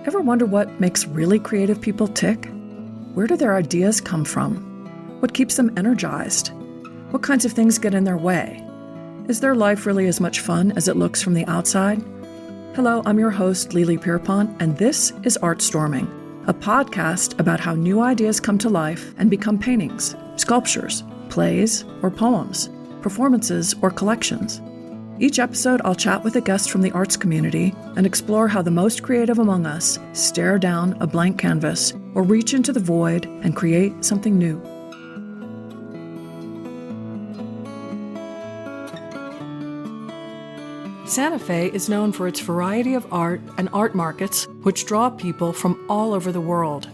Ever wonder what makes really creative people tick? Where do their ideas come from? What keeps them energized? What kinds of things get in their way? Is their life really as much fun as it looks from the outside? Hello, I'm your host, Lily Pierpont, and this is ArtStorming, a podcast about how new ideas come to life and become paintings, sculptures, plays, or poems, performances, or collections. Each episode, I'll chat with a guest from the arts community and explore how the most creative among us stare down a blank canvas or reach into the void and create something new. Santa Fe is known for its variety of art and art markets, which draw people from all over the world.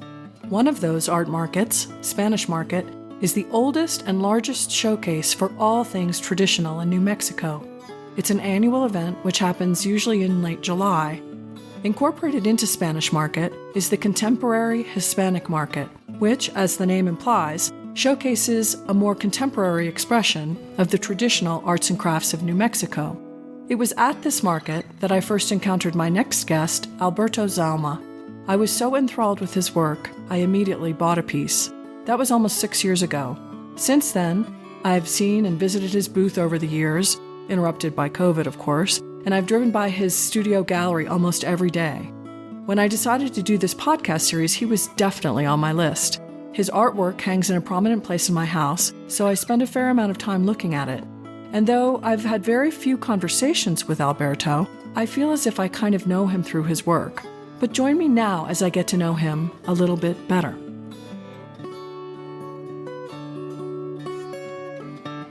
One of those art markets, Spanish Market, is the oldest and largest showcase for all things traditional in New Mexico. It's an annual event which happens usually in late July. Incorporated into Spanish Market is the Contemporary Hispanic Market, which, as the name implies, showcases a more contemporary expression of the traditional arts and crafts of New Mexico. It was at this market that I first encountered my next guest, Alberto Zalma. I was so enthralled with his work, I immediately bought a piece. That was almost 6 years ago. Since then, I've seen and visited his booth over the years, interrupted by COVID, of course, and I've driven by his studio gallery almost every day. When I decided to do this podcast series, he was definitely on my list. His artwork hangs in a prominent place in my house, so I spend a fair amount of time looking at it. And though I've had very few conversations with Alberto, I feel as if I kind of know him through his work. But join me now as I get to know him a little bit better.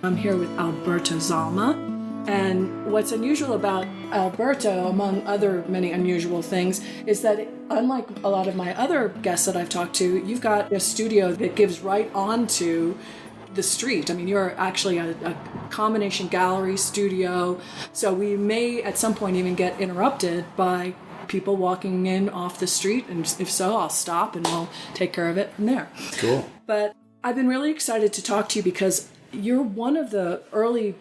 I'm here with Alberto Zalma, and what's unusual about Alberto, among other many unusual things, is that unlike a lot of my other guests that I've talked to, you've got a studio that gives right onto the street. I mean, you're actually a combination gallery studio, so we may at some point even get interrupted by people walking in off the street, and if so, I'll stop and we'll take care of it from there. Cool. But I've been really excited to talk to you because you're one of the early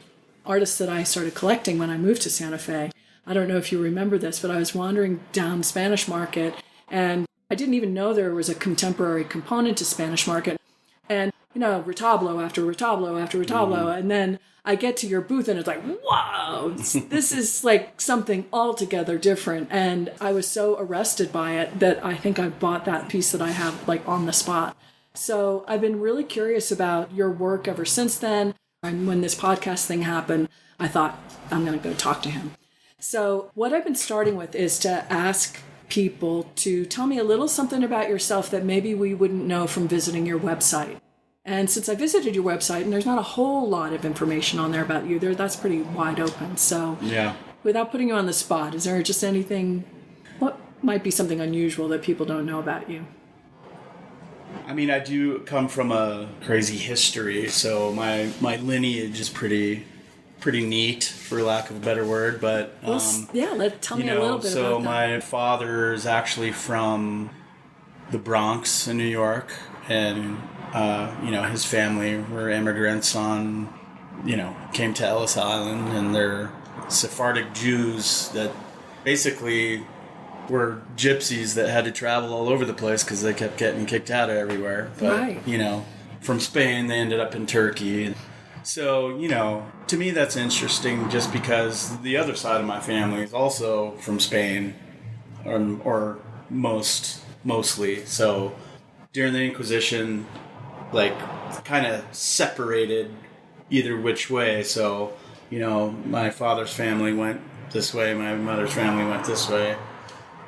artists that I started collecting when I moved to Santa Fe. I don't know if you remember this, but I was wandering down Spanish Market, and I didn't even know there was a contemporary component to Spanish Market. And retablo after retablo after retablo, and then I get to your booth and it's like, wow, this is like something altogether different. And I was so arrested by it that I think I bought that piece that I have like on the spot. So I've been really curious about your work ever since then. And when this podcast thing happened, I thought, I'm going to go talk to him. So what I've been starting with is to ask people to tell me a little something about yourself that maybe we wouldn't know from visiting your website. And since I visited your website, and there's not a whole lot of information on there about you, that's pretty wide open. So yeah. Without putting you on the spot, is there just anything, what might be something unusual that people don't know about you? I mean, I do come from a crazy history, so my lineage is pretty neat, for lack of a better word. But tell me a little bit about that. So my father is actually from the Bronx in New York, and his family were immigrants came to Ellis Island, and they're Sephardic Jews that basically were gypsies that had to travel all over the place because they kept getting kicked out of everywhere. But, right. From Spain, they ended up in Turkey. So, to me that's interesting just because the other side of my family is also from Spain, or mostly. So during the Inquisition, kind of separated either which way. So, my father's family went this way, my mother's family went this way.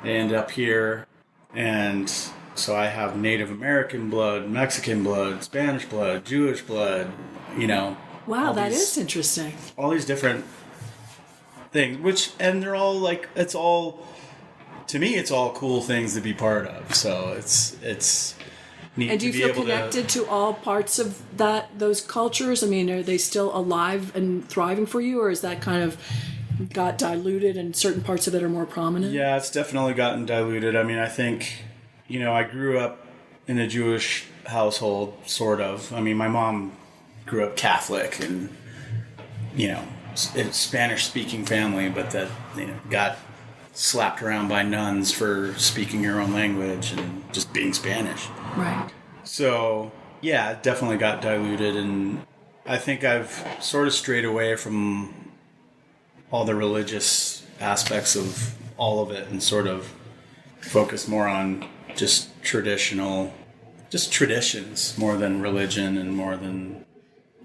They ended up here, and so I have Native American blood, Mexican blood, Spanish blood, Jewish blood, Wow, that is interesting. All these different things, and they're all to me, it's all cool things to be part of. So it's neat. And do you feel connected to all parts of those cultures? I mean, are they still alive and thriving for you, or is that kind of got diluted and certain parts of it are more prominent? Yeah, it's definitely gotten diluted. I mean, I think, I grew up in a Jewish household, sort of. I mean, my mom grew up Catholic and, Spanish-speaking family, but that, got slapped around by nuns for speaking your own language and just being Spanish. Right. So, yeah, it definitely got diluted, and I think I've sort of strayed away from all the religious aspects of all of it and sort of focused more on just traditions more than religion and more than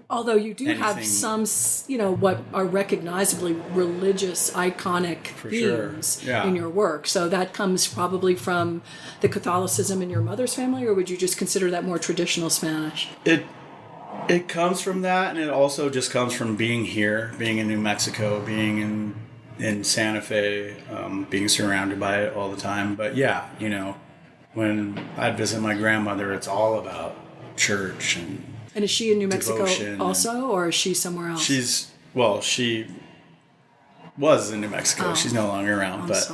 Although you do have anything. some, what are recognizably religious, iconic themes in your work. So that comes probably from the Catholicism in your mother's family, or would you just consider that more traditional Spanish? It comes from that, and it also just comes from being here, being in New Mexico, being in Santa Fe, being surrounded by it all the time. But yeah, when I'd visit my grandmother, it's all about church And is she in New Mexico devotion also, or is she somewhere else? she was in New Mexico. She's no longer around, but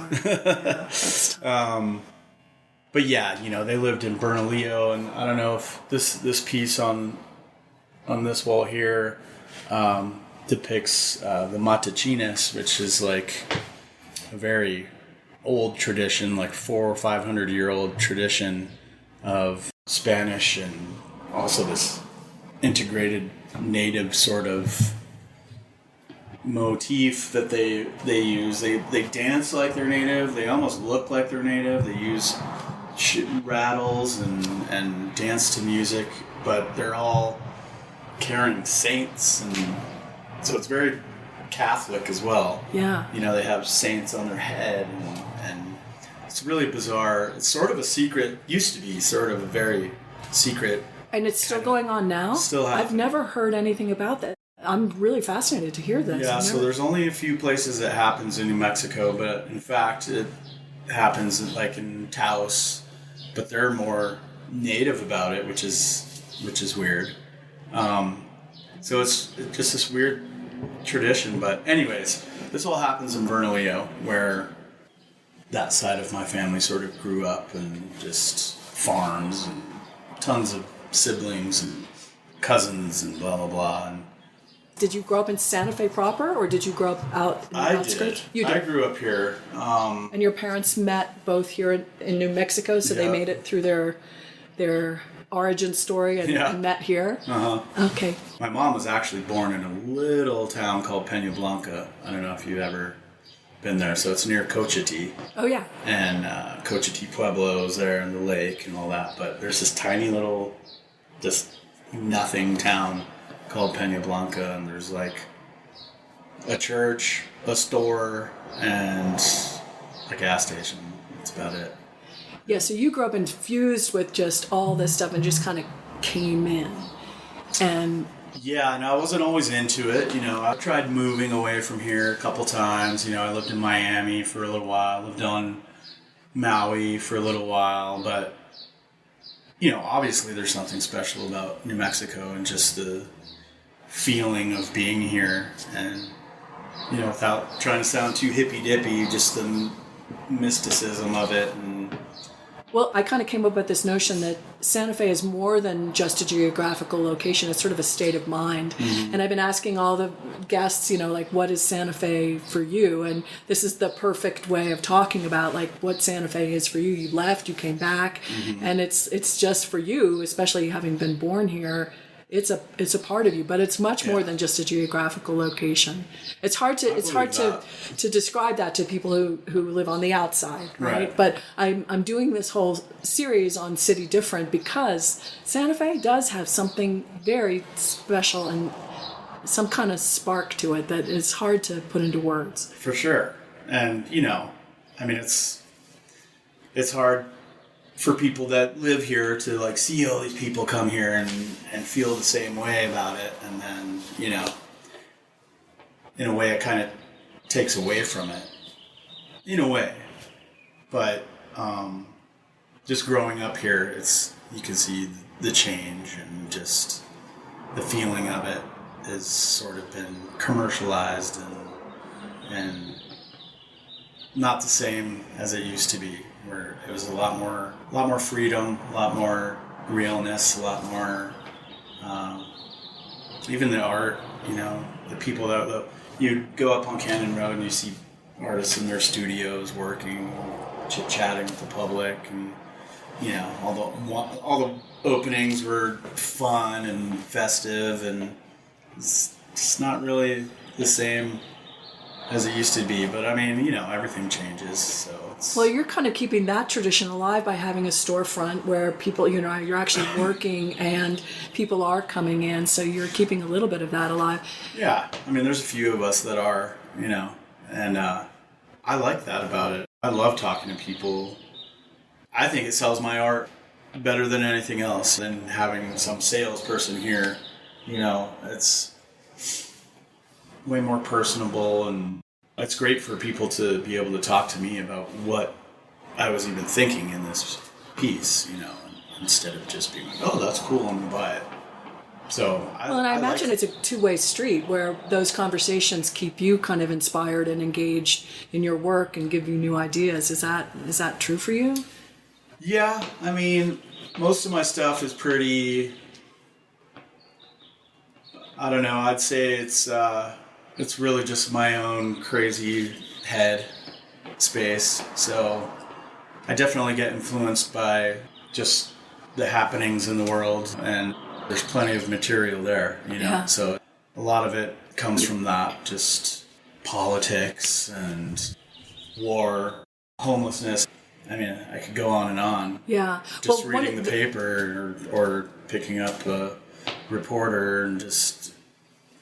yeah, they lived in Bernalillo, and I don't know if this piece on this wall here depicts the matachines, which is like a very old tradition, like 400 or 500-year-old tradition of Spanish and also this integrated native sort of motif that they use. They dance like they're native. They almost look like they're native. They use rattles and dance to music, but they're all carrying saints, and so it's very Catholic as well. Yeah. They have saints on their head, and it's really bizarre. It's sort of a secret, used to be sort of a very secret. And it's still going on now? Still happening. I've never heard anything about that. I'm really fascinated to hear this. Yeah, so there's only a few places that happens in New Mexico, but in fact it happens like in Taos, but they're more native about it, which is weird. So it's just this weird tradition. But anyways, this all happens in Bernalillo, where that side of my family sort of grew up, and just farms and tons of siblings and cousins and blah blah blah. And did you grow up in Santa Fe proper, or did you grow up out in the outskirts? You did. I grew up here. And your parents met both here in New Mexico, so they made it through their origin story and met here? Uh-huh. Okay. My mom was actually born in a little town called Peña Blanca. I don't know if you've ever been there. So it's near Cochiti. Oh, yeah. And Cochiti Pueblo is there, and the lake and all that. But there's this tiny little, just nothing town called Peña Blanca, and there's like a church, a store, and a gas station. That's about it. Yeah, so you grew up infused with just all this stuff and just kind of came in. And yeah, and I wasn't always into it. I tried moving away from here a couple times. I lived in Miami for a little while, lived on Maui for a little while, but obviously there's something special about New Mexico and just the feeling of being here, and without trying to sound too hippy-dippy, just the mysticism of it. And well, I kind of came up with this notion that Santa Fe is more than just a geographical location. It's sort of a state of mind. Mm-hmm. And I've been asking all the guests, what is Santa Fe for you? And this is the perfect way of talking about, what Santa Fe is for you. You left, you came back, mm-hmm. and it's just for you, especially having been born here. It's a part of you, but it's much more than just a geographical location. It's hard to describe that to people who live on the outside, right? But I'm doing this whole series on City Different because Santa Fe does have something very special and some kind of spark to it that is hard to put into words. For sure. And it's hard for people that live here to see all these people come here and feel the same way about it, and then in a way it kind of takes away from it in a way, but just growing up here, you can see the change, and just the feeling of it has sort of been commercialized and not the same as it used to be, where it was a lot more freedom, a lot more realness, a lot more, even the art, the people that you go up on Cannon Road and you see artists in their studios working, chit-chatting with the public, and all the openings were fun and festive, and it's not really the same as it used to be. But I mean, everything changes, so it's... Well, you're kind of keeping that tradition alive by having a storefront where people, you're actually working and people are coming in, so you're keeping a little bit of that alive. Yeah, I mean, there's a few of us that are, and I like that about it. I love talking to people. I think it sells my art better than anything else, than having some salesperson here. It's way more personable, and it's great for people to be able to talk to me about what I was even thinking in this piece, instead of just being like, oh, that's cool, I'm going to buy it. So I imagine it's a two-way street where those conversations keep you kind of inspired and engaged in your work and give you new ideas. Is that true for you? Yeah, I mean, most of my stuff is pretty, I don't know, I'd say it's really just my own crazy head space. So I definitely get influenced by just the happenings in the world, and there's plenty of material there, Yeah. So a lot of it comes from that, just politics and war, homelessness. I mean, I could go on and on. Yeah. Just reading the paper or picking up a reporter and just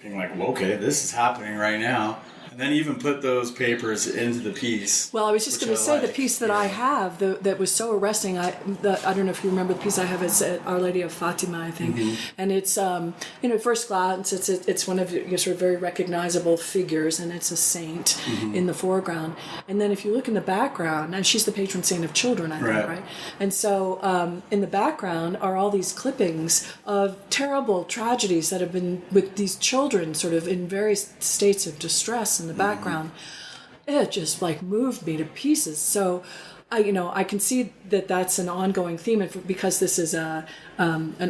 being like, well, okay, this is happening right now. And then even put those papers into the piece. Well, I was just going to say, the piece that I have that was so arresting, I don't know if you remember the piece I have, it's Our Lady of Fatima, I think. Mm-hmm. And it's, at first glance, it's one of your sort of very recognizable figures, and it's a saint in the foreground. And then if you look in the background, and she's the patron saint of children, I think, right? And so in the background are all these clippings of terrible tragedies that have been with these children sort of in various states of distress in the background. It just moved me to pieces. So I can see that that's an ongoing theme, because this is an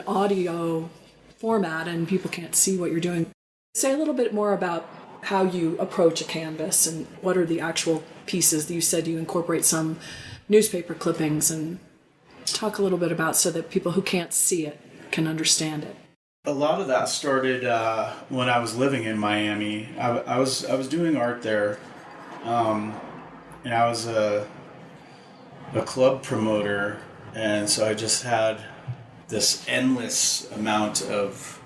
audio format and people can't see what you're doing. Say a little bit more about how you approach a canvas and what are the actual pieces that you said you incorporate some newspaper clippings, and talk a little bit about so that people who can't see it can understand it. A lot of that started when I was living in Miami. I was doing art there, and I was a club promoter, and so I just had this endless amount of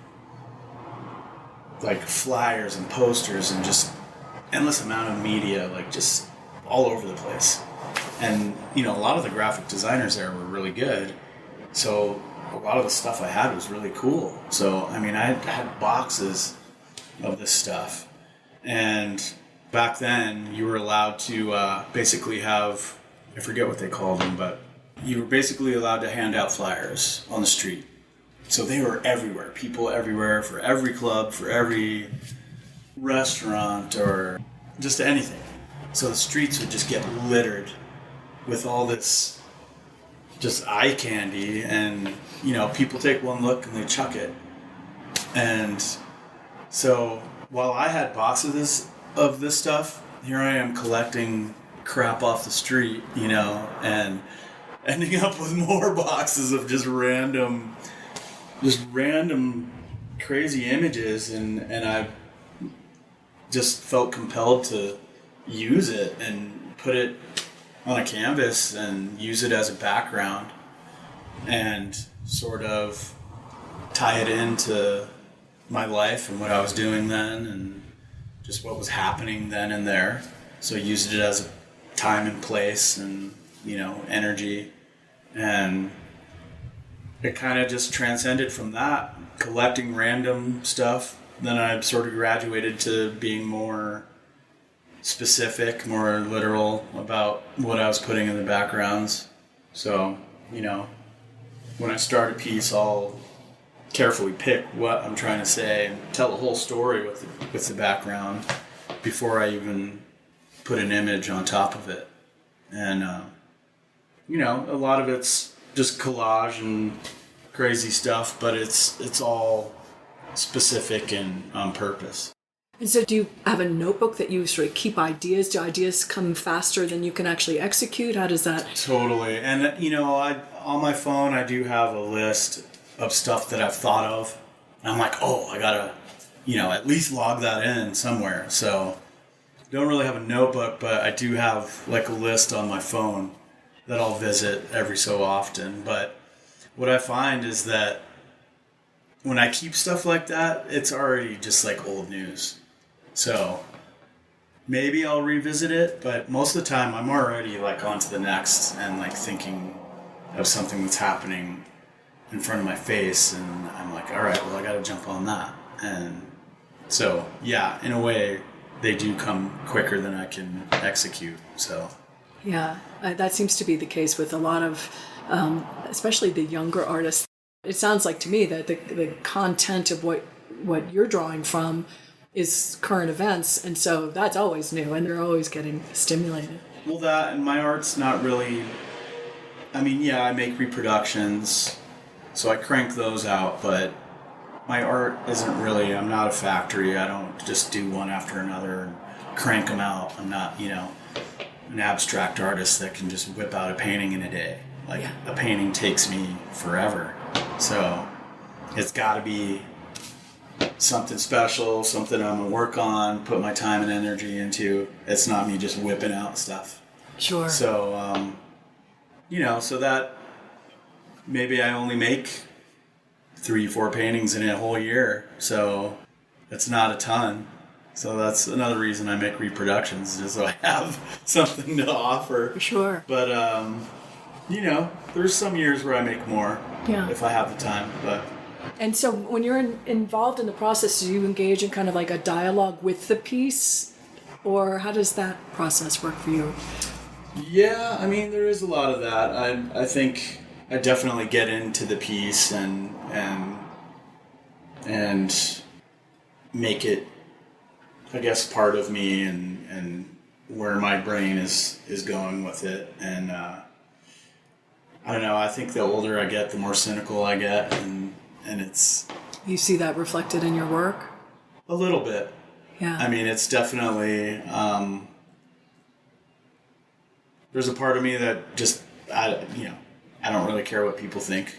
flyers and posters and just endless amount of media, just all over the place. And a lot of the graphic designers there were really good, so a lot of the stuff I had was really cool. So, I mean, I had boxes of this stuff. And back then, you were allowed to basically have, I forget what they called them, but you were basically allowed to hand out flyers on the street. So they were everywhere. People everywhere, for every club, for every restaurant, or just anything. So the streets would just get littered with all this just eye candy, and people take one look and they chuck it. And so while I had boxes of this stuff, here I am collecting crap off the street, and ending up with more boxes of just random crazy images, and I just felt compelled to use it and put it on a canvas and use it as a background and sort of tie it into my life and what I was doing then and just what was happening then and there. So I used it as a time and place and, energy. And it kind of just transcended from that, collecting random stuff. Then I sort of graduated to being more specific, more literal about what I was putting in the backgrounds. So, when I start a piece, I'll carefully pick what I'm trying to say and tell the whole story with the background before I even put an image on top of it. And, a lot of it's just collage and crazy stuff, but it's all specific and on purpose. And so do you have a notebook that you sort of keep ideas? Do ideas come faster than you can actually execute? How does that? Totally. And, on my phone, I do have a list of stuff that I've thought of. And I'm like, I gotta, at least log that in somewhere. So don't really have a notebook, but I do have like a list on my phone that I'll visit every so often. But what I find is that when I keep stuff like that, it's already just like old news. So maybe I'll revisit it, but most of the time I'm already like on to the next and like thinking of something that's happening in front of my face, and I'm like, all right, well, I got to jump on that. And so, yeah, in a way, they do come quicker than I can execute. So, yeah, that seems to be the case with a lot of, especially the younger artists. It sounds like to me that the content of what you're drawing from is current events, and so that's always new, and they're always getting stimulated. Well, that and my art's not really. I mean, yeah, I make reproductions, so I crank those out, but my art isn't really. I'm not a factory. I don't just do one after another and crank them out. I'm not, an abstract artist that can just whip out a painting in a day. Like, a painting takes me forever. So it's got to be something special, something I'm going to work on, put my time and energy into. It's not me just whipping out stuff. Sure. So, so that maybe I only make 3-4 paintings in a whole year. So it's not a ton. So that's another reason I make reproductions, just so I have something to offer. Sure. But, there's some years where I make more if I have the time. But and so when you're involved in the process, do you engage in kind of like a dialogue with the piece? Or how does that process work for you? Yeah, I mean, there is a lot of that. I think I definitely get into the piece and make it, I guess, part of me and where my brain is going with it. And I don't know, I think the older I get, the more cynical I get, and it's... You see that reflected in your work? A little bit. Yeah. I mean, it's definitely... there's a part of me that just, I don't really care what people think.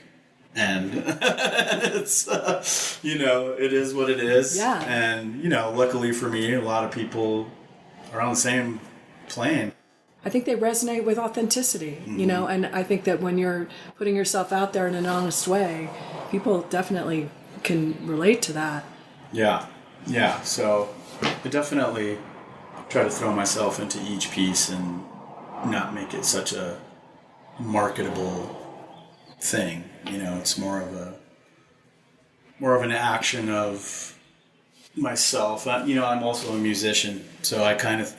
And it's, it is what it is. Yeah. And, luckily for me, a lot of people are on the same plane. I think they resonate with authenticity, and I think that when you're putting yourself out there in an honest way, people definitely can relate to that. Yeah. Yeah. So I definitely try to throw myself into each piece and not make it such a marketable thing. It's more of an action of myself. I'm also a musician, so I kind of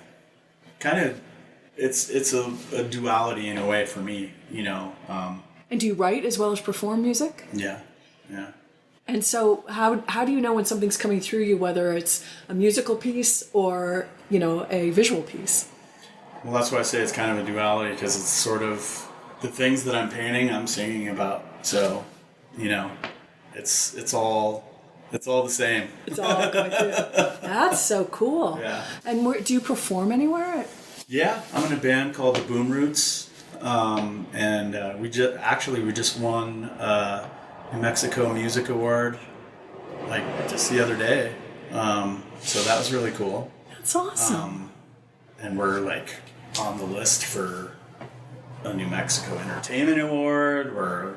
it's a duality in a way for me, And do you write as well as perform music? Yeah. And so how do you know when something's coming through you, whether it's a musical piece or, a visual piece? Well, that's why I say it's kind of a duality, because it's sort of the things that I'm painting, I'm singing about. So, it's all the same. It's all going through. That's so cool. Yeah. And do you perform anywhere? Yeah, I'm in a band called the Boom Roots, and we just won New Mexico Music Award, like just the other day. So that was really cool. That's awesome. And we're like on the list for a New Mexico Entertainment Award. We're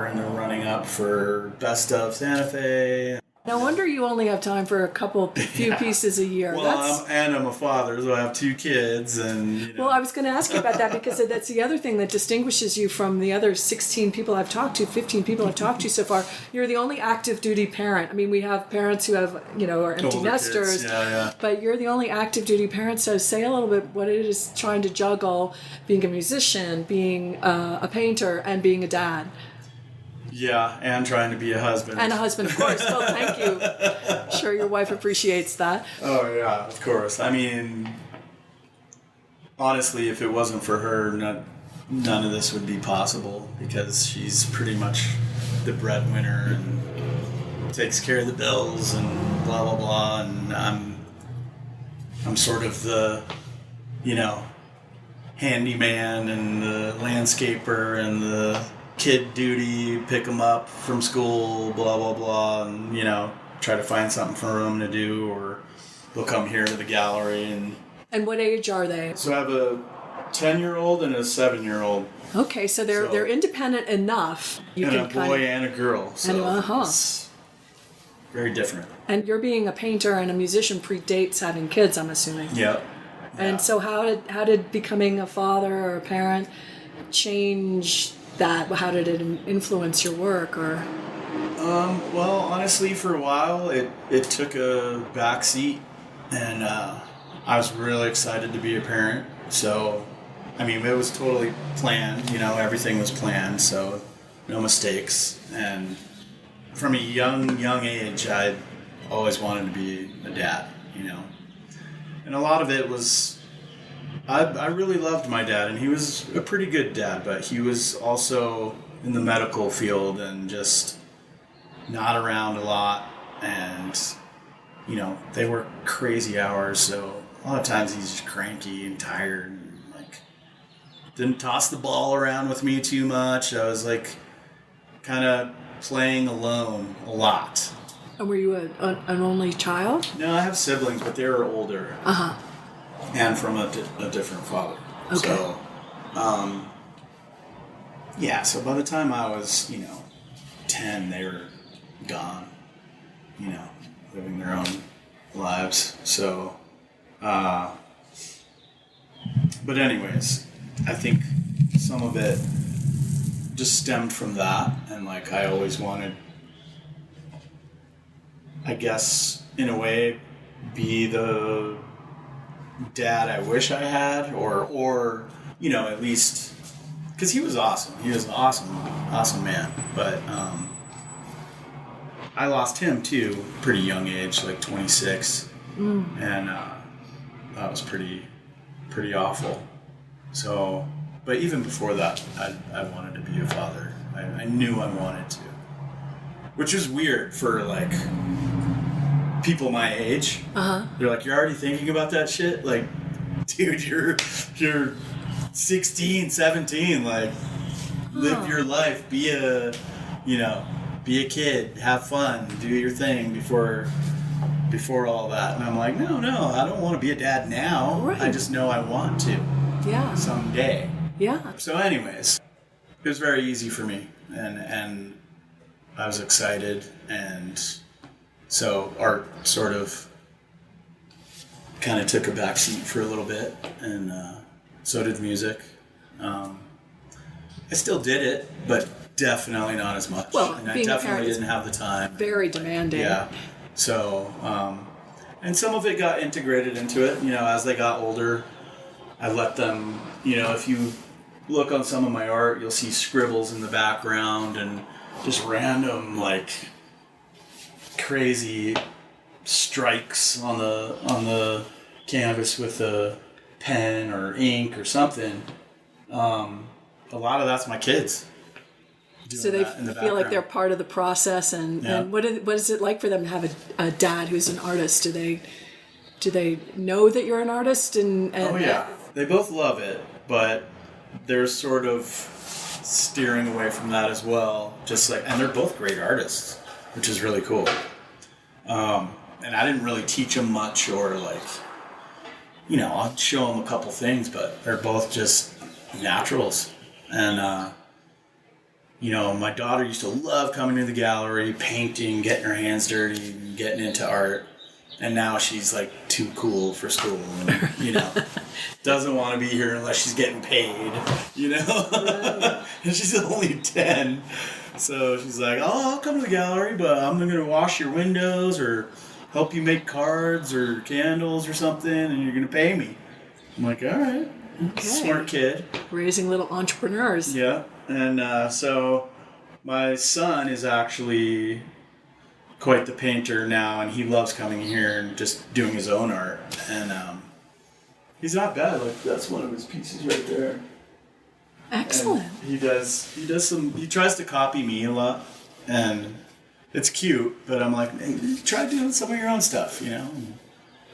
in the running up for Best of Santa Fe. No wonder you only have time for a few pieces a year. Well, I'm a father, so I have 2 kids, and Well, I was going to ask you about that, because that's the other thing that distinguishes you from the other 16 people I've talked to, 15 people I've talked to so far. You're the only active duty parent. I mean, we have parents who have, are empty older nesters. Kids. Yeah. But you're the only active duty parent. So say a little bit what it is trying to juggle being a musician, being a painter, and being a dad. Yeah, and trying to be a husband. And a husband, of course. Well, thank you. I'm sure your wife appreciates that. Oh, yeah, of course. I mean, honestly, if it wasn't for her, none of this would be possible, because she's pretty much the breadwinner, and takes care of the bills and blah blah blah, and I'm sort of the, you know, handyman and the landscaper and the kid duty, pick them up from school, blah blah blah, and you know, try to find something for them to do, or they'll come here to the gallery. And what age are they? So I have a 10-year-old and a 7-year-old. Okay, so they're independent enough. You and can a boy and a girl. So it's very different. And you're being a painter and a musician predates having kids, I'm assuming. Yep. And so how did becoming a father or a parent change that? How did it influence your work? Or well, honestly, for a while it took a backseat, and I was really excited to be a parent. So, I mean, it was totally planned. You know, everything was planned. So, no mistakes. And from a young age, I always wanted to be a dad. You know, and a lot of it was I really loved my dad, and he was a pretty good dad, but he was also in the medical field and just not around a lot, and you know, they work crazy hours, so a lot of times he's just cranky and tired and like didn't toss the ball around with me too much. I was like kind of playing alone a lot. And were you an only child? No, I have siblings, but they were older. And from a different father. Okay. So, yeah, so by the time I was, 10, they were gone, living their own lives. So, but anyways, I think some of it just stemmed from that. And, I always wanted, I guess, in a way, be the dad I wish I had, or at least, because he was awesome. He was an awesome man. But I lost him too, pretty young age, 26, and that was pretty awful. So, but even before that, I wanted to be a father. I knew I wanted to, which is weird for people my age. They're like, you're already thinking about that shit? Dude, you're 16, 17, live your life, be a kid, have fun, do your thing before all that. And I'm like, no, I don't want to be a dad now. Right. I just know I want to. Yeah. Someday. Yeah. So anyways, it was very easy for me, and I was excited, and so art sort of kind of took a backseat for a little bit, and so did music. I still did it, but definitely not as much. Well, and I definitely didn't have the time. Very demanding. Yeah. So, and some of it got integrated into it. As they got older, I let them, if you look on some of my art, you'll see scribbles in the background and just random, crazy strikes on the canvas with a pen or ink or something. A lot of that's my kids. So they feel like they're part of the process, and what is it like for them to have a dad who's an artist? Do they know that you're an artist? And oh yeah, they both love it, but they're sort of steering away from that as well. And they're both great artists, which is really cool. And I didn't really teach them much, or I'll show them a couple things, but they're both just naturals. And my daughter used to love coming to the gallery, painting, getting her hands dirty, getting into art. And now she's too cool for school, and doesn't want to be here unless she's getting paid, Right. And she's only 10, so she's like, "Oh, I'll come to the gallery, but I'm gonna wash your windows or help you make cards or candles or something, and you're gonna pay me." I'm like, "All right." Okay. Smart kid. Raising little entrepreneurs. Yeah, and so my son is actually quite the painter now, and he loves coming here and just doing his own art. And he's not bad. That's one of his pieces right there. Excellent. And he tries to copy me a lot, and it's cute, but I'm like, hey, try doing some of your own stuff, you know?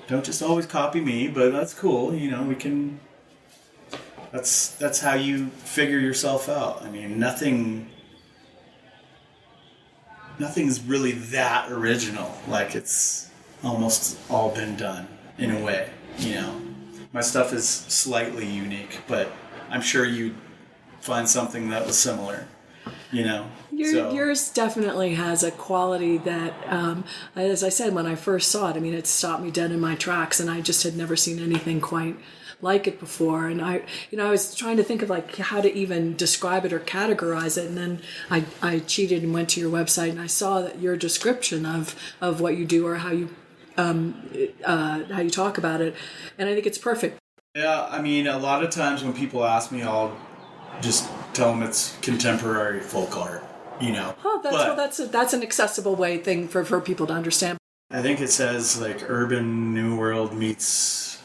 Don't just always copy me, but that's cool, you know, we can... That's how you figure yourself out. I mean, nothing's really that original. Like, it's almost all been done, in a way, you know? My stuff is slightly unique, but I'm sure you'd find something that was similar, you know? Yours definitely has a quality that, as I said, when I first saw it, I mean, it stopped me dead in my tracks, and I just had never seen anything quite like it before. And I was trying to think of like how to even describe it or categorize it, and then I cheated and went to your website, and I saw that your description of what you do or how you talk about it, and I think it's perfect. Yeah, I mean, a lot of times when people ask me, I'll just tell them it's contemporary folk art. You know, that's an accessible thing for people to understand. I think it says like urban new world meets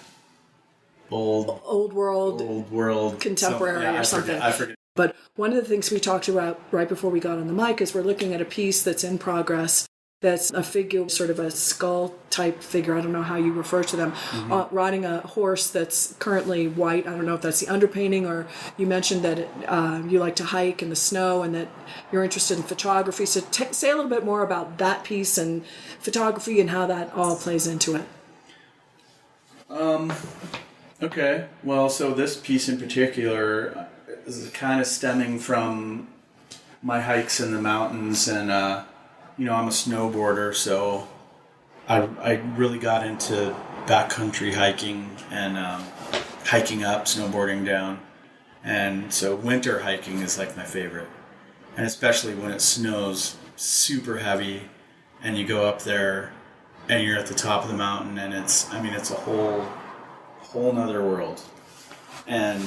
old world contemporary or something. I forget. But one of the things we talked about right before we got on the mic is we're looking at a piece that's in progress. That's a figure, sort of a skull type figure. I don't know how you refer to them. Riding a horse that's currently white. I don't know if that's the underpainting, or you mentioned that you like to hike in the snow and that you're interested in photography. So say a little bit more about that piece and photography and how that all plays into it. Okay. Well, so this piece in particular is kind of stemming from my hikes in the mountains, and you know, I'm a snowboarder, so I really got into backcountry hiking and hiking up, snowboarding down. And so winter hiking is like my favorite. And especially when it snows super heavy and you go up there and you're at the top of the mountain, and it's a whole nother world. And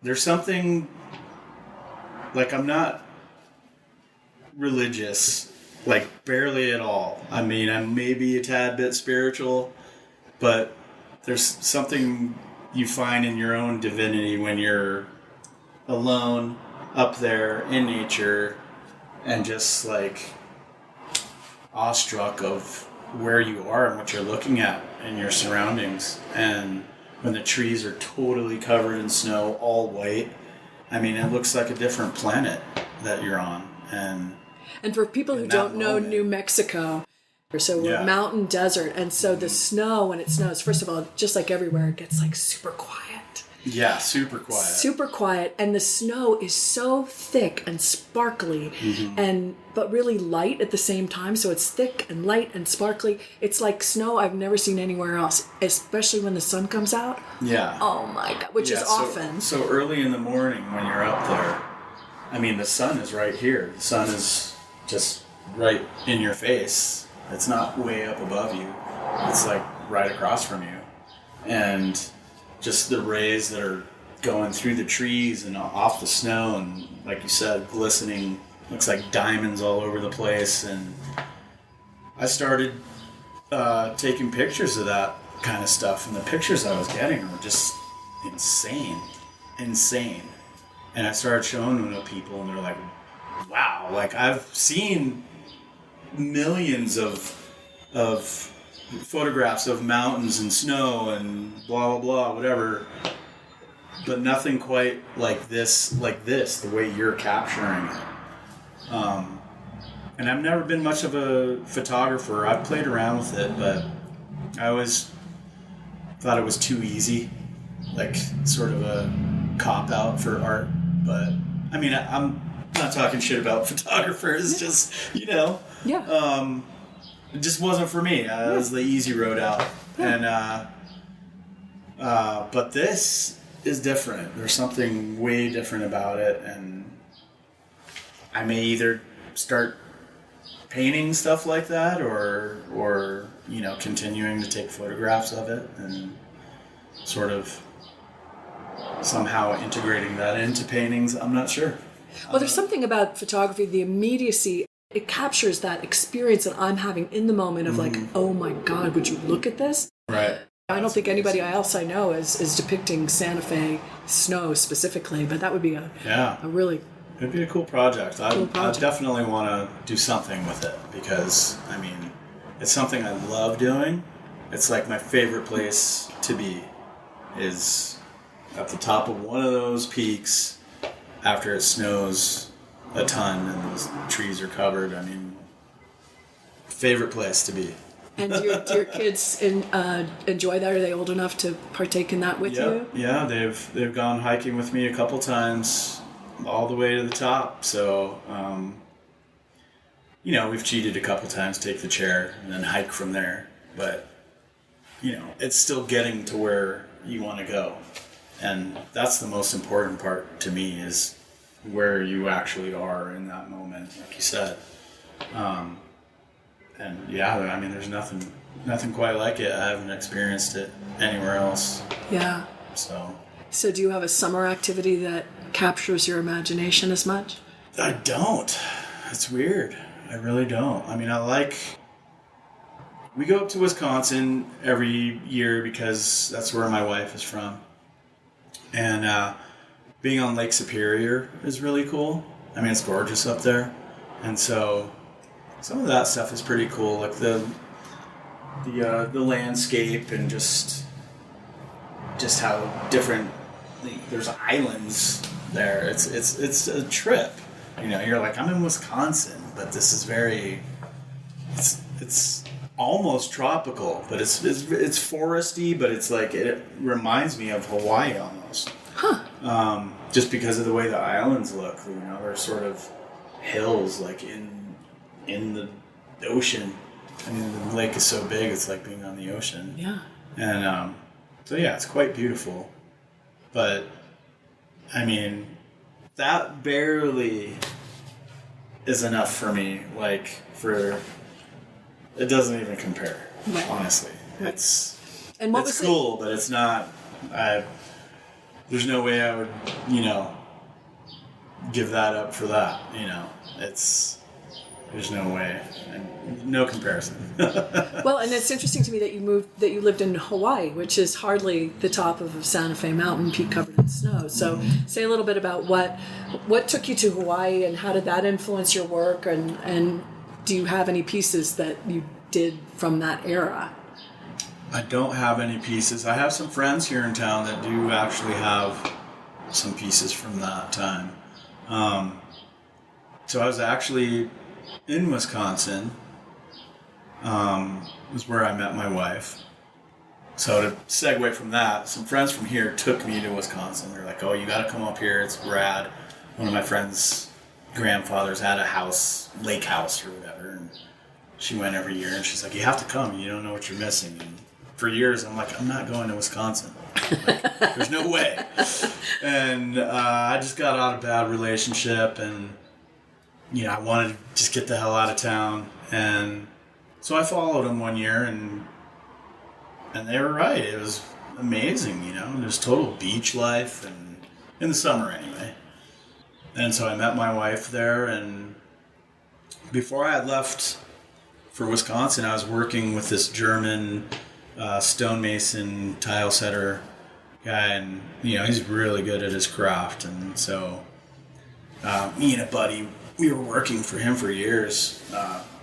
there's something, like, I'm not religious, like barely at all. I mean, I'm maybe a tad bit spiritual, but there's something you find in your own divinity when you're alone up there in nature and just like awestruck of where you are and what you're looking at and your surroundings. And when the trees are totally covered in snow, all white, I mean, it looks like a different planet that you're on. And for people who don't know New Mexico, so we're mountain desert, and so the snow, when it snows, first of all, just like everywhere, it gets like super quiet. Yeah, super quiet. Super quiet, and the snow is so thick and sparkly, but really light at the same time. So it's thick and light and sparkly. It's like snow I've never seen anywhere else, especially when the sun comes out. Yeah. Oh my God, which is often. So early in the morning when you're up there, I mean, the sun is right here. The sun is just right in your face. It's not way up above you. It's like right across from you. And just the rays that are going through the trees and off the snow, and like you said, glistening, looks like diamonds all over the place. And I started taking pictures of that kind of stuff, and the pictures I was getting were just insane. And I started showing them to people, and they're like, wow, like I've seen millions of photographs of mountains and snow and blah, blah, blah, whatever, but nothing quite like this, the way you're capturing it. And I've never been much of a photographer. I've played around with it, but I always thought it was too easy, like sort of a cop-out for art. But, I mean, I'm not talking shit about photographers, just, you know. Yeah. It just wasn't for me. It was the easy road out. Yeah. And, but this is different. There's something way different about it, and I may either start painting stuff like that or you know, continuing to take photographs of it and sort of somehow integrating that into paintings. I'm not sure. Well, there's something about photography, the immediacy, it captures that experience that I'm having in the moment of like, oh my God, would you look at this? Right. I don't think anybody else I know is depicting Santa Fe snow specifically, but that would be a really It'd be a cool project. I definitely want to do something with it because, I mean, it's something I love doing. It's like my favorite place to be is at the top of one of those peaks after it snows a ton and those trees are covered. I mean, favorite place to be. And do your kids enjoy that? Are they old enough to partake in that with you? Yeah, they've gone hiking with me a couple times, all the way to the top. So, we've cheated a couple times, take the chair, and then hike from there. But, it's still getting to where you want to go. And that's the most important part to me is where you actually are in that moment, like you said. And yeah, I mean, there's nothing quite like it. I haven't experienced it anywhere else. Yeah. So do you have a summer activity that captures your imagination as much? I don't. It's weird. I really don't. I mean, we go up to Wisconsin every year because that's where my wife is from. And being on Lake Superior is really cool. I mean, it's gorgeous up there. And so some of that stuff is pretty cool, like the landscape and just how different. There's islands there. It's a trip. You're like, I'm in Wisconsin, but this is it's almost tropical, but it's foresty, but it's like it reminds me of Hawaii almost. Huh. Just because of the way the islands look, they're sort of hills, like in the ocean. I mean, the lake is so big, it's like being on the ocean. Yeah. And so yeah, it's quite beautiful. But I mean, that barely is enough for me. It doesn't even compare. Right. Honestly, right. It's cool, but it's not. There's no way I would, give that up for that. There's no way, and no comparison. Well, and it's interesting to me that you lived in Hawaii, which is hardly the top of a Santa Fe mountain peak covered in snow. So, say a little bit about what took you to Hawaii and how did that influence your work, and do you have any pieces that you did from that era? I don't have any pieces. I have some friends here in town that do actually have some pieces from that time. So I was actually in Wisconsin, was where I met my wife. So to segue from that, some friends from here took me to Wisconsin. They're like, oh, you got to come up here. It's rad. One of my friends' grandfathers had a house, lake house or whatever. And she went every year and she's like, you have to come. You don't know what you're missing. And for years, I'm like, I'm not going to Wisconsin. Like, there's no way. And I just got out of a bad relationship and I wanted to just get the hell out of town. And so I followed them one year, and they were right. It was amazing, There's total beach life, and in the summer anyway. And so I met my wife there, and before I had left for Wisconsin, I was working with this German stonemason tile setter guy, and he's really good at his craft. And so me and a buddy, we were working for him for years,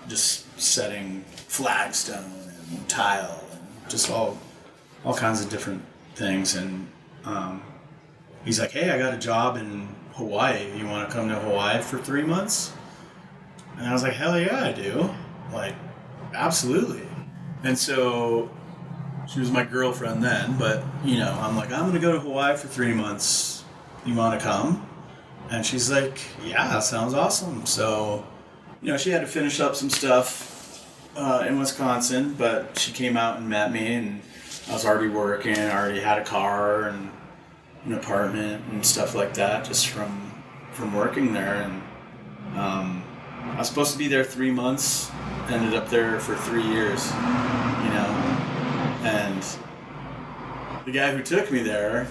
just setting flagstone and tile and just all kinds of different things. And he's like, hey, I got a job in Hawaii. You want to come to Hawaii for 3 months? And I was like, hell yeah, I do. Like, absolutely. And so she was my girlfriend then, but, I'm like, I'm going to go to Hawaii for 3 months. You want to come? And she's like, yeah, that sounds awesome. So, she had to finish up some stuff in Wisconsin, but she came out and met me, and I was already working. I already had a car and an apartment and stuff like that just from working there. And I was supposed to be there 3 months, ended up there for 3 years, And the guy who took me there,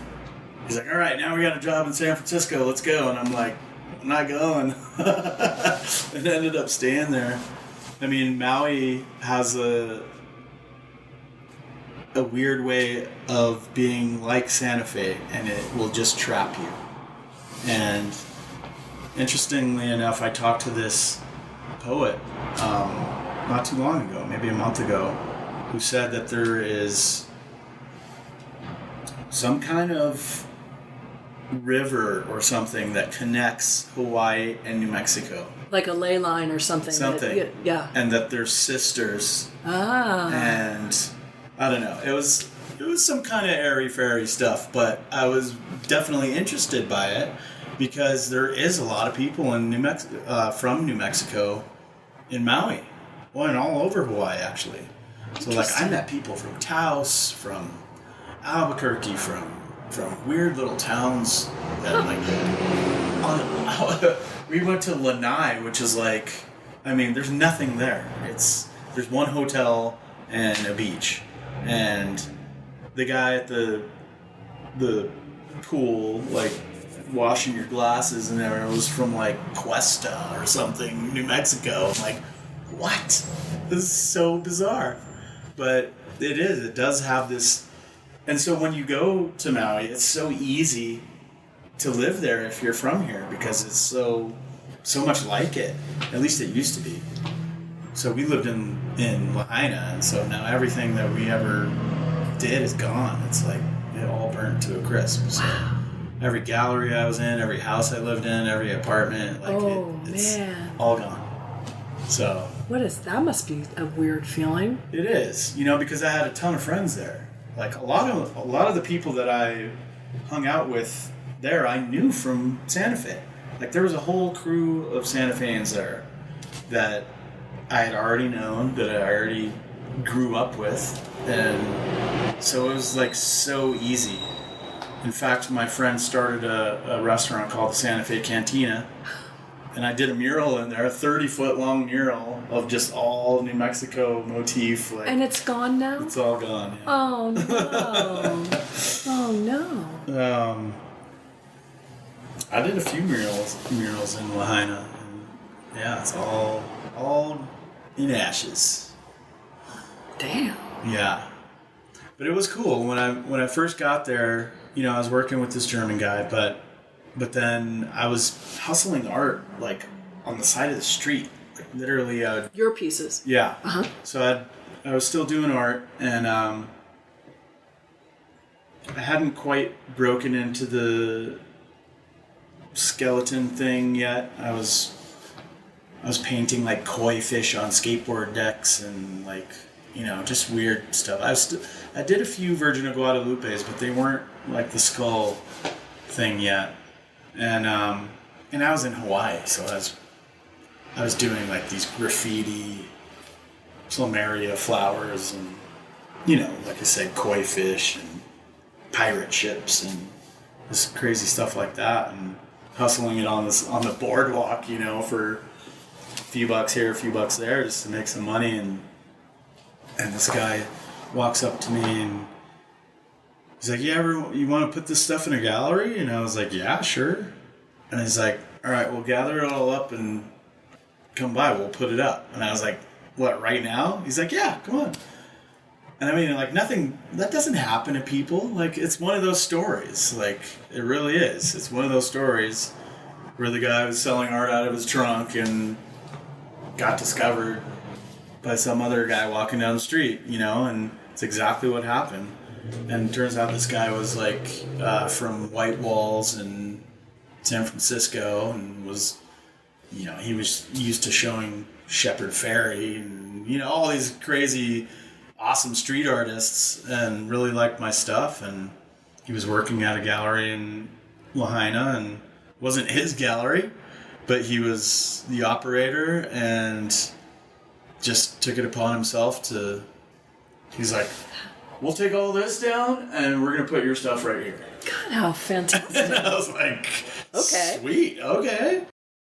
he's like, all right, now we got a job in San Francisco, let's go. And I'm like, I'm not going. And ended up staying there. I mean, Maui has a weird way of being like Santa Fe, and it will just trap you. And interestingly enough, I talked to this poet not too long ago, maybe a month ago, who said that there is some kind of river or something that connects Hawaii and New Mexico. Like a ley line or something. Yeah. And that they're sisters. Ah. And I don't know. It was some kind of airy-fairy stuff, but I was definitely interested by it because there is a lot of people in from New Mexico in Maui. Well, and all over Hawaii, actually. So, like, I met people from Taos, from Albuquerque, from weird little towns that, like, we went to Lanai, which is like, I mean, there's nothing there. There's one hotel and a beach. And the guy at the pool, like, washing your glasses and everything was from, like, Cuesta or something, New Mexico. I'm like, what? This is so bizarre. But it does have this. And so when you go to Maui, it's so easy to live there if you're from here because it's so much like it. At least it used to be. So we lived in Lahaina, and so now everything that we ever did is gone. It's like it all burnt to a crisp. So every gallery I was in, every house I lived in, every apartment, like it's all gone. So that must be a weird feeling. It is, because I had a ton of friends there. Like a lot of the people that I hung out with there, I knew from Santa Fe. Like there was a whole crew of Santa Feans there that I had already known, that I already grew up with, and so it was like so easy. In fact, my friend started a restaurant called the Santa Fe Cantina, and I did a mural in there, a 30-foot long mural of just all New Mexico motif. Like, and it's gone now? It's all gone, yeah. Oh, no. Oh, no. I did a few murals in Lahaina, and yeah, it's all in ashes. Damn. Yeah. But it was cool. When I first got there, I was working with this German guy, but then I was hustling art, like, on the side of the street. Like, literally. Your pieces? Yeah. Uh-huh. So I was still doing art, and I hadn't quite broken into the skeleton thing yet. I was painting, like, koi fish on skateboard decks and, like, just weird stuff. I did a few Virgin of Guadalupes, but they weren't, like, the skull thing yet. And I was in Hawaii, so I was doing like these graffiti plumeria flowers and like I said, koi fish and pirate ships and this crazy stuff like that, and hustling it on the boardwalk, for a few bucks here, a few bucks there, just to make some money. And this guy walks up to me and he's like, you want to put this stuff in a gallery? And I was like, yeah, sure. And he's like, all right, we'll gather it all up and come by. We'll put it up. And I was like, what, right now? He's like, yeah, come on. And I mean, like, nothing, that doesn't happen to people. Like, it's one of those stories. Like, it really is. It's one of those stories where the guy was selling art out of his trunk and got discovered by some other guy walking down the street, and it's exactly what happened. And it turns out this guy was like from White Walls in San Francisco and was, he was used to showing Shepard Fairey and, all these crazy, awesome street artists and really liked my stuff. And he was working at a gallery in Lahaina, and it wasn't his gallery, but he was the operator and just took it upon himself he's like, we'll take all this down, and we're going to put your stuff right here. God, how fantastic. And I was like, okay. Sweet, okay.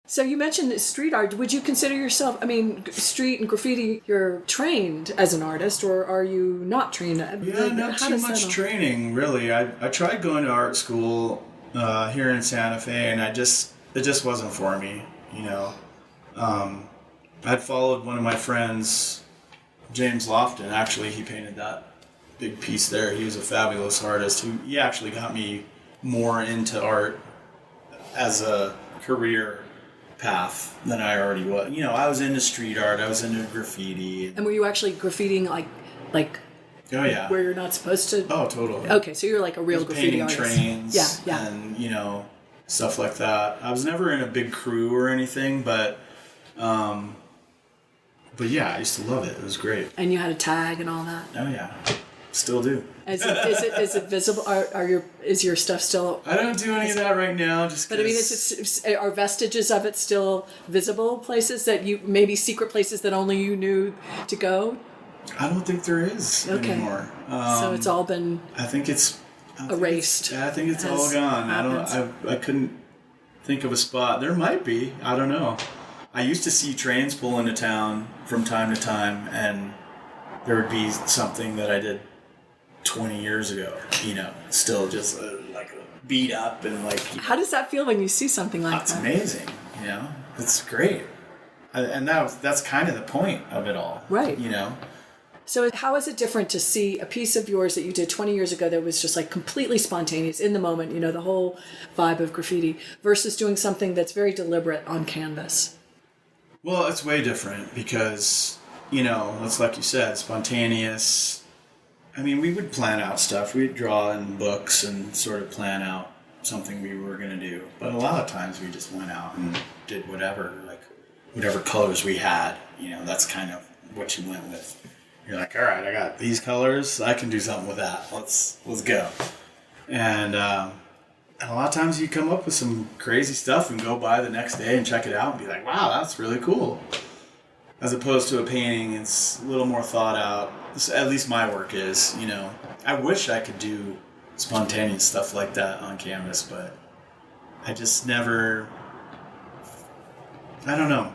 So you mentioned street art. Would you consider yourself, street and graffiti, you're trained as an artist, or are you not trained? Yeah, not too much training, really. I tried going to art school here in Santa Fe, and it just wasn't for me, I'd followed one of my friends, James Lofton. Actually, he painted that big piece there. He was a fabulous artist. He actually got me more into art as a career path than I already was. You know, I was into street art. I was into graffiti. And were you actually graffitiing like? Oh yeah. Where you're not supposed to. Oh, totally. Okay, so you're like a real graffiti painting artist. trains. Yeah. And you know, stuff like that. I was never in a big crew or anything, but yeah, I used to love it. It was great. And you had a tag and all that. Oh yeah, still do. Is it visible? Is your stuff still? I don't do any of that right now. But I mean, are vestiges of it still visible? Places that you maybe secret places that only you knew to go. I don't think there is anymore. So it's all been. I think it's erased. I think it's all gone. I couldn't think of a spot. There might be. I don't know. I used to see trains pull into town from time to time, and there would be something that I did 20 years ago, you know, still just like beat up and like... How does that feel when you see something like that? It's amazing, you know? It's great. And that's kind of the point of it all. Right. You know? So how is it different to see a piece of yours that you did 20 years ago that was just like completely spontaneous in the moment, you know, the whole vibe of graffiti, versus doing something that's very deliberate on canvas? Well, it's way different because, you know, it's like you said, spontaneous. I mean, we would plan out stuff. We'd draw in books and sort of plan out something we were going to do. But a lot of times we just went out and did whatever, like whatever colors we had. You know, that's kind of what you went with. You're like, all right, I got these colors. I can do something with that. Let's go. And a lot of times you come up with some crazy stuff and go by the next day and check it out and be like, wow, that's really cool. As opposed to a painting, it's a little more thought out. At least my work is, you know. I wish I could do spontaneous stuff like that on canvas, but I just never... I don't know.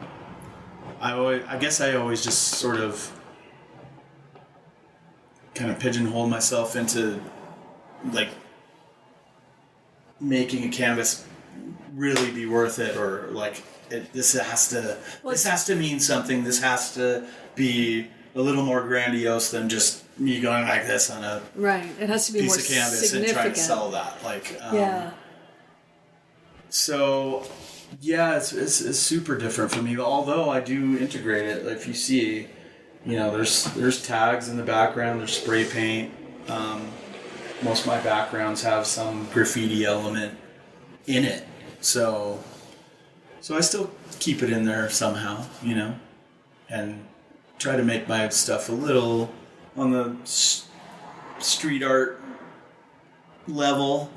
I guess I always just sort of kind of pigeonhole myself into like making a canvas really be worth it, or like this has to mean something. This has to be a little more grandiose than just me going like this on a right. It has to be piece more of canvas and trying to sell that. Like yeah. So yeah, it's super different for me. Although I do integrate it. If you see, you know, there's tags in the background. There's spray paint. Most of my backgrounds have some graffiti element in it. So I still keep it in there somehow, you know, and try to make my stuff a little on the street art level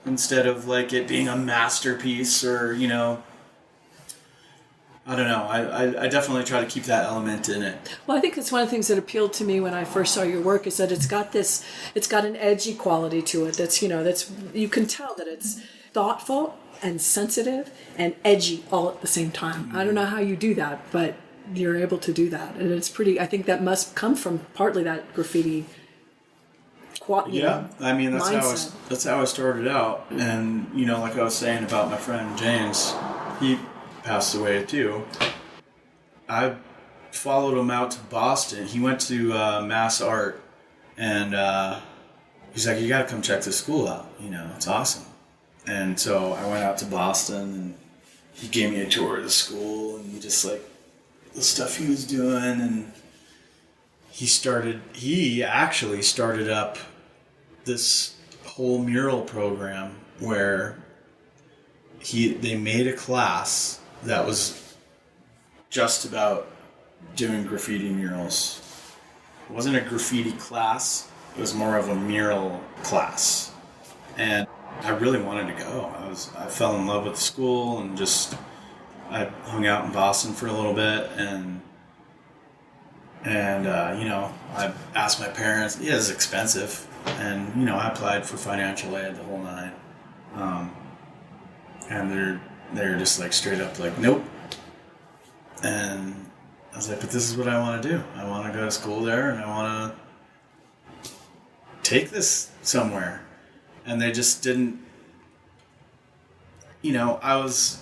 instead of like it being a masterpiece or, you know, I don't know. I definitely try to keep that element in it. Well, I think that's one of the things that appealed to me when I first saw your work is that it's got an edgy quality to it. That's, you know, you can tell that it's thoughtful and sensitive and edgy all at the same time. Mm-hmm. I don't know how you do that, but you're able to do that. And it's pretty, I think that must come from partly that graffiti yeah, I mean, that's how I started out. Mm-hmm. And, you know, like I was saying about my friend James, he passed away too. I followed him out to Boston. He went to Mass Art, and he's like, you gotta come check this school out, you know, it's awesome. And so I went out to Boston, and he gave me a tour of the school, and just like the stuff he was doing, and he actually started up this whole mural program where they made a class that was just about doing graffiti murals. It wasn't a graffiti class, it was more of a mural class. And I really wanted to go. I fell in love with the school, and just I hung out in Boston for a little bit, and you know, I asked my parents. Yeah, it's expensive, and you know, I applied for financial aid, the whole nine. And they're just like straight up like, nope. And I was like, but this is what I want to do. I want to go to school there, and I want to take this somewhere. And they just didn't. You know, I was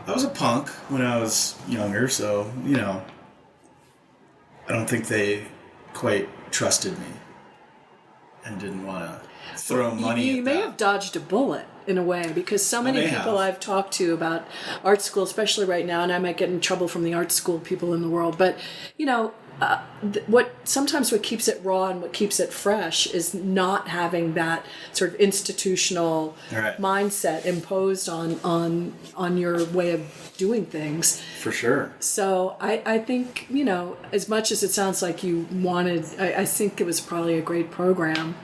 a punk when I was younger, so you know, I don't think they quite trusted me and didn't want to throw money. You may have dodged a bullet in a way, because so many people I've talked to about art school, especially right now, and I might get in trouble from the art school people in the world, but what keeps it raw and what keeps it fresh is not having that sort of institutional mindset imposed on your way of doing things. For sure. So I think, as much as it sounds like you wanted, I think it was probably a great program,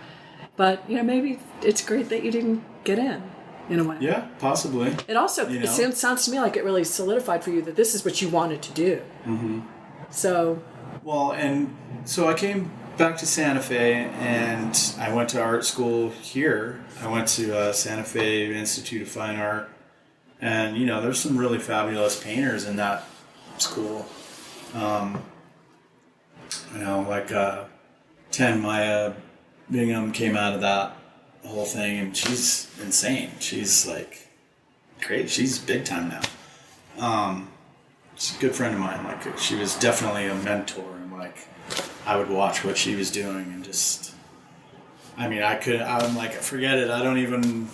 but maybe it's great that you didn't get in a way. Yeah, possibly. It also it sounds to me like it really solidified for you that this is what you wanted to do. Mm-hmm. So. Well, and so I came back to Santa Fe, and I went to art school here. I went to Santa Fe Institute of Fine Art, and there's some really fabulous painters in that school. Like Tan Maya Bingham came out of that whole thing, and she's insane. She's like great. She's big time now. She's a good friend of mine. Like, she was definitely a mentor, and I would watch what she was doing and just, I'm like, forget it. I don't even,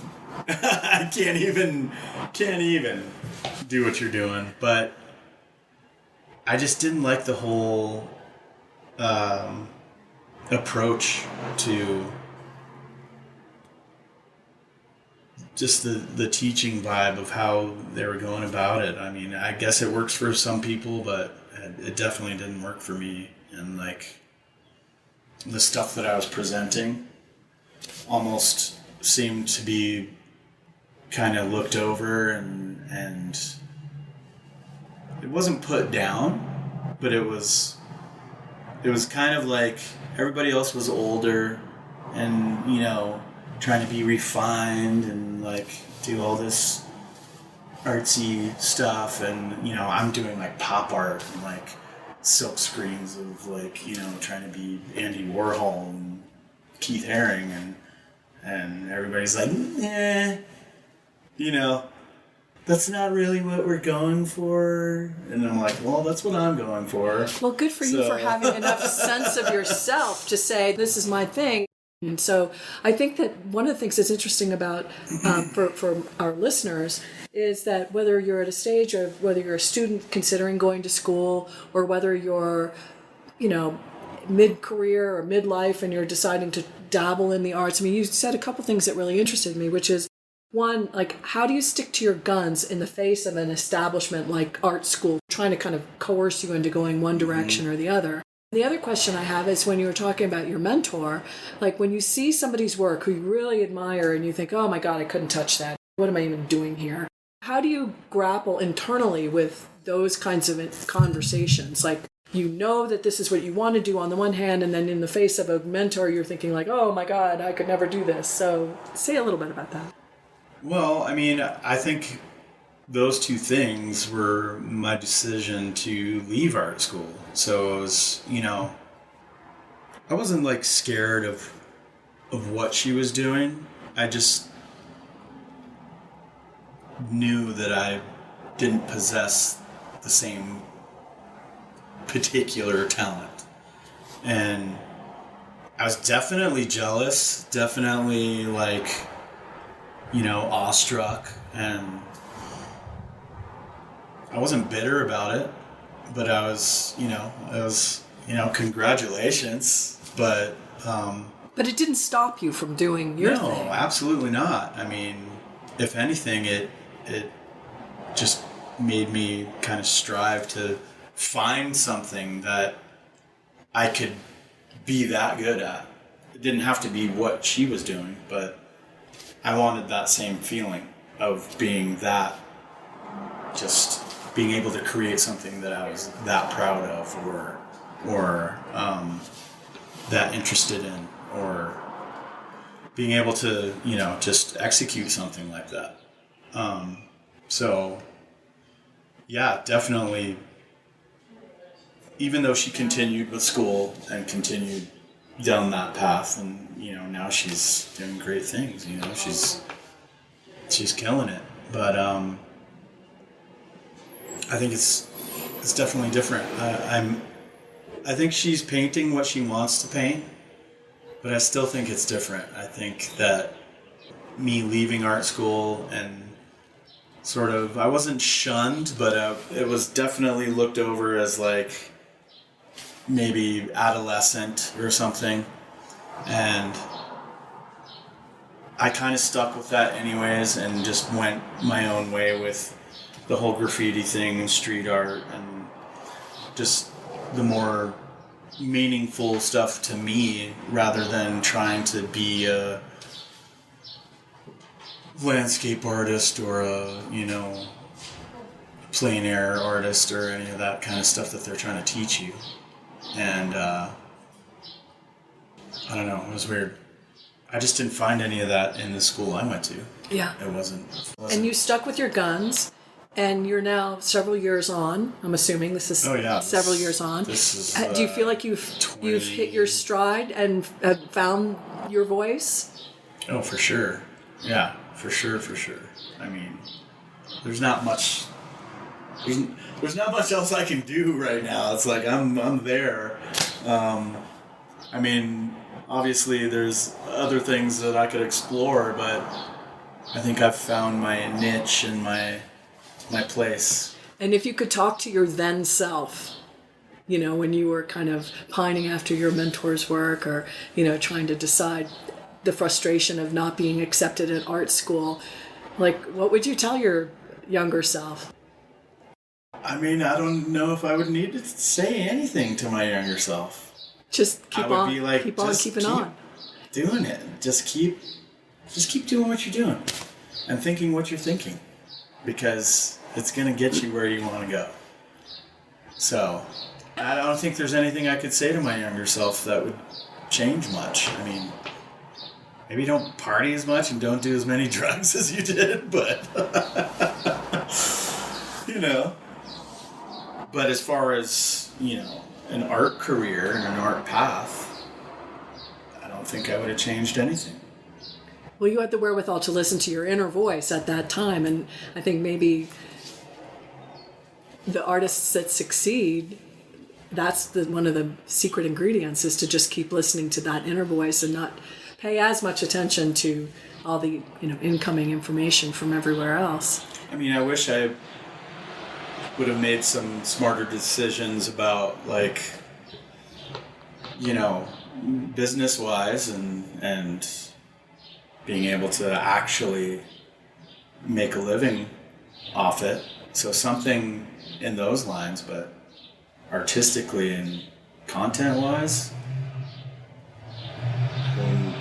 I can't even do what you're doing. But I just didn't like the whole approach to just the teaching vibe of how they were going about it. I guess it works for some people, but it definitely didn't work for me. And the stuff that I was presenting almost seemed to be kind of looked over, and it wasn't put down, but it was kind of like everybody else was older and trying to be refined and do all this artsy stuff, and I'm doing pop art and silk screens of trying to be Andy Warhol and Keith Haring, and everybody's like, that's not really what we're going for. And I'm like, well, that's what I'm going for. Well, good for you for having enough sense of yourself to say, this is my thing. And so I think that one of the things that's interesting about, for our listeners, is that whether you're at a stage of whether you're a student considering going to school, or whether you're, mid-career or midlife and you're deciding to dabble in the arts. You said a couple things that really interested me, which is, one, how do you stick to your guns in the face of an establishment like art school, trying to kind of coerce you into going one direction or the other? The other question I have is, when you were talking about your mentor, when you see somebody's work who you really admire and you think, oh my God, I couldn't touch that. What am I even doing here? How do you grapple internally with those kinds of conversations? That this is what you want to do on the one hand, and then in the face of a mentor, you're thinking oh my God, I could never do this. So say a little bit about that. Well, I think those two things were my decision to leave art school. So it was, I wasn't scared of what she was doing. I just knew that I didn't possess the same particular talent. And I was definitely jealous, definitely awestruck, and I wasn't bitter about it, but I was, congratulations, but it didn't stop you from doing your thing. No, absolutely not. If anything, it just made me kind of strive to find something that I could be that good at. It didn't have to be what she was doing, but I wanted that same feeling of being that, just being able to create something that I was that proud of, or that interested in, or being able to, just execute something like that. So, yeah, definitely, even though she continued with school and continued down that path, and, now she's doing great things, she's killing it. But, I think it's definitely different. I think she's painting what she wants to paint, but I still think it's different. I think that me leaving art school and sort of, I wasn't shunned, but it was definitely looked over as like maybe adolescent or something. And I kind of stuck with that anyways and just went my own way with the whole graffiti thing and street art and just the more meaningful stuff to me rather than trying to be a landscape artist or a, plein air artist or any of that kind of stuff that they're trying to teach you. And I don't know, it was weird. I just didn't find any of that in the school I went to. Yeah. It wasn't. And you stuck with your guns, and you're now several years on. I'm assuming this is several years on. This is, do you feel like you've hit your stride and found your voice? Oh, for sure. Yeah, for sure. I mean, there's not much else I can do right now. It's like I'm there. I mean, obviously there's other things that I could explore, but I think I've found my niche and my place. And if you could talk to your then self, when you were kind of pining after your mentor's work or, trying to decide the frustration of not being accepted at art school, like, what would you tell your younger self? I mean, I don't know if I would need to say anything to my younger self. Just keep on keeping on. Doing it. Just keep doing what you're doing and thinking what you're thinking, because it's going to get you where you want to go. So, I don't think there's anything I could say to my younger self that would change much. I mean, maybe don't party as much and don't do as many drugs as you did, but But as far as, an art career and an art path, I don't think I would have changed anything. Well, you had the wherewithal to listen to your inner voice at that time, and I think maybe the artists that succeed, that's one of the secret ingredients, is to just keep listening to that inner voice and not pay as much attention to all the incoming information from everywhere else. I mean, I wish I would have made some smarter decisions about, like, business-wise and being able to actually make a living off it. So something in those lines, but artistically and content-wise,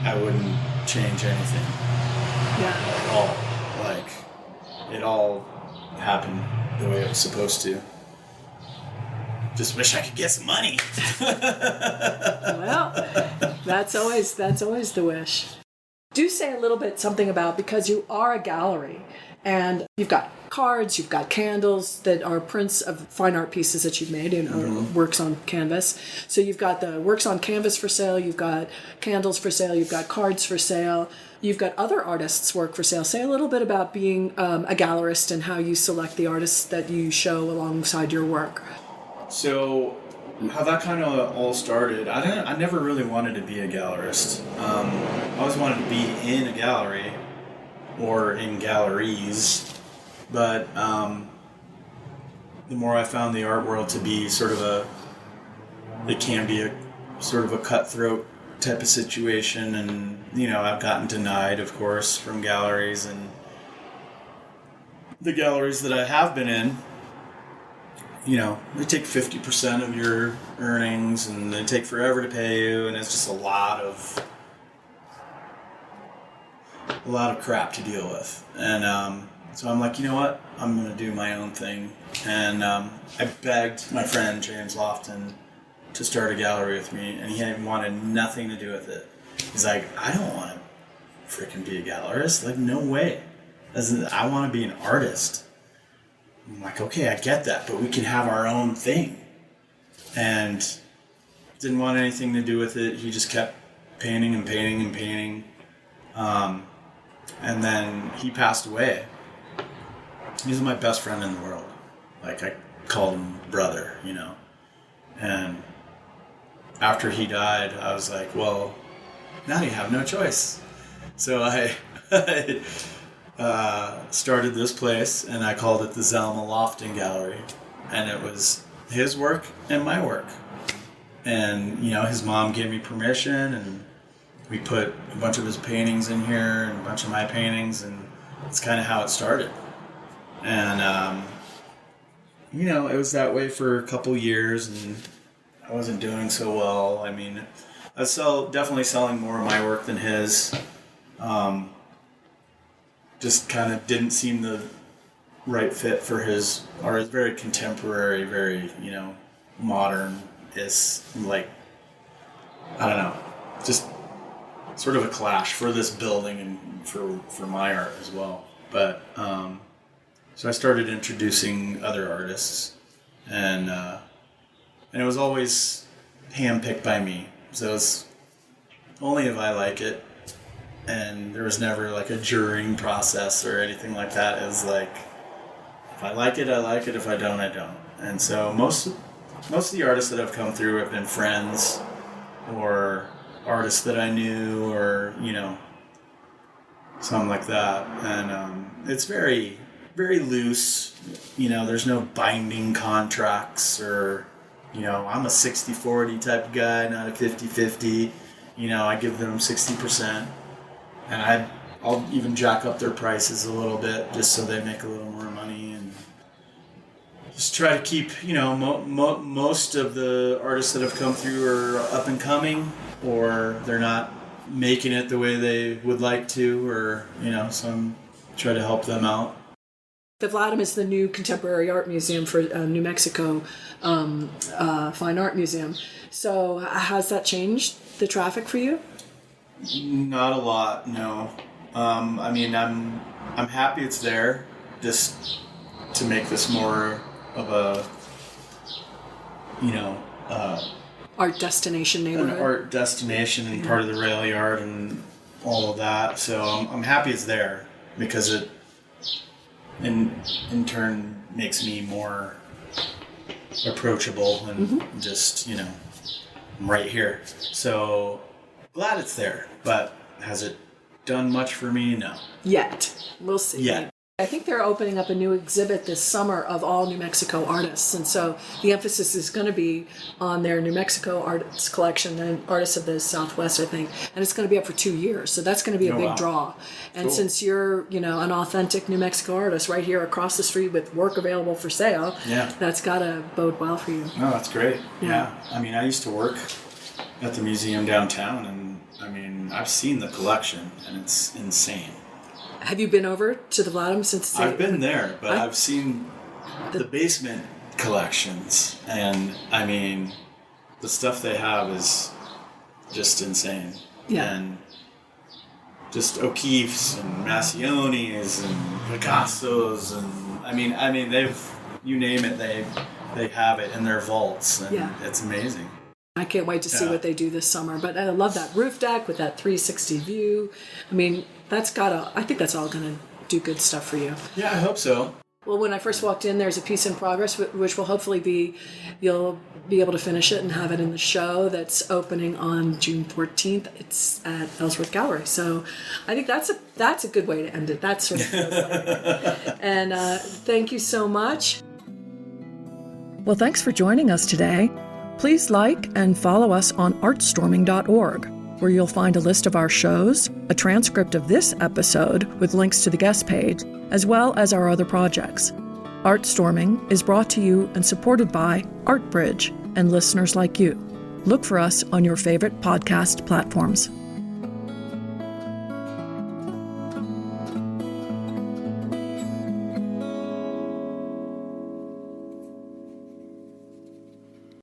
I wouldn't change anything. Yeah. At all. Like, it all happened the way it was supposed to. Just wish I could get some money. Well, that's always the wish. Do say a little bit something about, because you are a gallery and you've got cards, you've got candles that are prints of fine art pieces that you've made and works on canvas. So you've got the works on canvas for sale, you've got candles for sale, you've got cards for sale, you've got other artists' work for sale. Say a little bit about being a gallerist and how you select the artists that you show alongside your work. So how that kind of all started, I never really wanted to be a gallerist. I always wanted to be in a gallery or in galleries. But the more I found the art world to be it can be a sort of a cutthroat type of situation, and I've gotten denied, of course, from galleries, and the galleries that I have been in, they take 50% of your earnings, and they take forever to pay you, and it's just a lot of crap to deal with, and so I'm like, you know what? I'm going to do my own thing. And I begged my friend, James Lofton, to start a gallery with me, and he wanted nothing to do with it. He's like, I don't want to freaking be a gallerist. Like, no way. I want to be an artist. I'm like, okay, I get that, but we can have our own thing. And didn't want anything to do with it. He just kept painting and painting and painting. And then he passed away. He's my best friend in the world. Like, I called him brother, And after he died, I was like, well, now you have no choice. So I started this place, and I called it the Zalma Lofting Gallery. And it was his work and my work. And, his mom gave me permission, and we put a bunch of his paintings in here and a bunch of my paintings, and it's kind of how it started. And, it was that way for a couple years, and I wasn't doing so well. I mean, I was definitely selling more of my work than his. Just kind of didn't seem the right fit for his art. It's very contemporary, very, modern. It's like, I don't know, just sort of a clash for this building and for my art as well. But so I started introducing other artists, and it was always handpicked by me. So it was only if I like it, and there was never like a jurying process or anything like that. It was like, if I like it, I like it. If I don't, I don't. And so most of the artists that have come through have been friends or artists that I knew, or something like that. And it's very, very loose. There's no binding contracts, or I'm a 60-40 type of guy, not a 50-50. I give them 60%, and I'll even jack up their prices a little bit just so they make a little more money, and just try to keep, most of the artists that have come through are up and coming, or they're not making it the way they would like to, or, so I'm try to help them out. The Vladam is the new contemporary art museum for New Mexico Fine Art Museum. So has that changed the traffic for you? Not a lot, no. I mean, I'm happy it's there, just to make this more of a, art destination neighborhood. An art destination and part of the rail yard and all of that. So I'm happy it's there, because it in turn makes me more approachable and just, I'm right here. So glad it's there, but has it done much for me? No. Yet. We'll see. Yeah. I think they're opening up a new exhibit this summer of all New Mexico artists, and so the emphasis is going to be on their New Mexico artists collection and artists of the Southwest, I think, and it's going to be up for 2 years, so that's going to be a big draw. And cool. Since you're, an authentic New Mexico artist right here across the street with work available for sale, that's got to bode well for you. Oh, that's great. Yeah. I mean, I used to work at the museum downtown, and I mean, I've seen the collection, and it's insane. Have you been over to the Vladam since? I've been there, but I've seen the basement collections, and I mean, the stuff they have is just insane. Yeah. And just O'Keeffe's and Massionis and Picasso's, and I mean they've, you name it, they have it in their vaults, and it's amazing. I can't wait to see what they do this summer. But I love that roof deck with that 360 view. I mean, I think that's all going to do good stuff for you. Yeah, I hope so. Well, when I first walked in, there's a piece in progress, which will hopefully be, you'll be able to finish it and have it in the show that's opening on June 14th. It's at Ellsworth Gallery. So I think that's a good way to end it. That sort of feels like it. And thank you so much. Well, thanks for joining us today. Please like and follow us on artstorming.org, where you'll find a list of our shows, a transcript of this episode with links to the guest page, as well as our other projects. ArtStorming is brought to you and supported by ArtBridge and listeners like you. Look for us on your favorite podcast platforms.